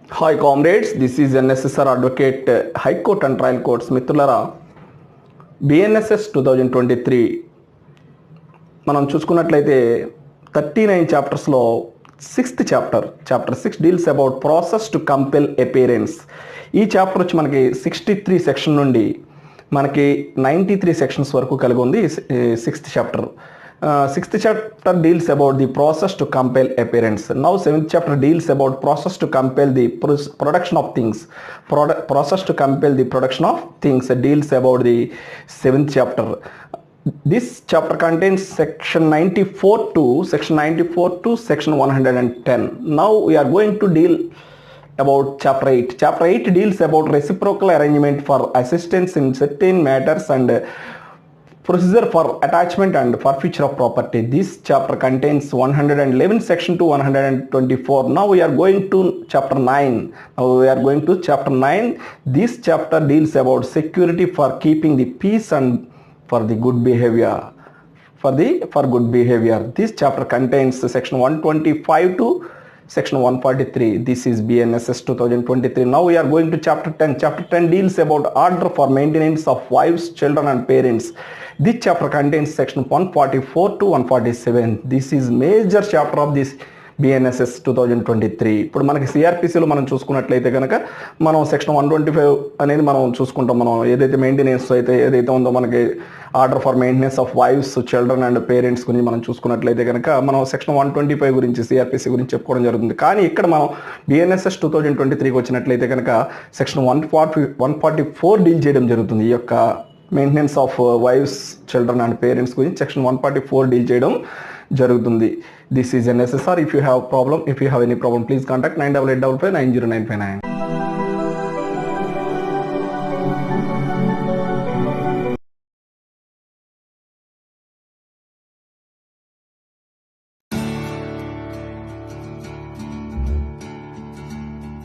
Hi comrades, this is NSSR Advocate High Court and Trial Courts మిత్రులారా BNSS 2023 మనం చూసుకున్నట్లయితే 39 చాప్టర్స్లో 6th chapter 6 deals about process to compel appearance. ఈ chapter వచ్చి మనకి 63 section నుండి మనకి 93 సెక్షన్స్ వరకు కలిగి ఉంది. 6th chapter. 6th chapter deals about the process to compel appearance. Now 7th chapter deals about process to compel the production of things. Process to compel the production of things deals about the 7th chapter. This chapter contains section 94 to section 110. Now we are going to deal about chapter 8. Chapter 8 deals about reciprocal arrangement for assistance in certain matters and procedure for attachment and forfeiture of property. This chapter contains 111 section to 124. Now we are going to chapter 9. This chapter deals about security for keeping the peace and for the good behavior. For good behavior. This chapter contains section 125 to section 143. This is BNSS 2023. Now we are going to chapter 10. Chapter 10 deals about order for maintenance of wives, children and parents. This chapter contains section 144 to 147. This is major chapter of this BNSS 2023. ఇప్పుడు మనకి సిఆర్పిసిలో మనం చూసుకున్నట్లయితే కనుక మనం section 125 అనేది మనం చూసుకుంటాం. మనం ఏదైతే మెయింటెనెన్స్ ఏదైతే ఉందో మనకి order for maintenance of wives, children and parents గురించి మనం చూసుకున్నట్లయితే కనుక మనం సెక్షన్ 125 గురించి సిఆర్పిసి గురించి చెప్పుకోవడం జరుగుతుంది. కానీ ఇక్కడ మనం BNSS 2023కి వచ్చినట్లయితే కనుక సెక్షన్ 144 డీల్ చేయడం జరుగుతుంది. ఈ యొక్క maintenance of wives, children and parents గురించి సెక్షన్ 144 డీల్ చేయడం జరుగుతుంది. This is NSSR. If you have any problem, please contact 9885 90959.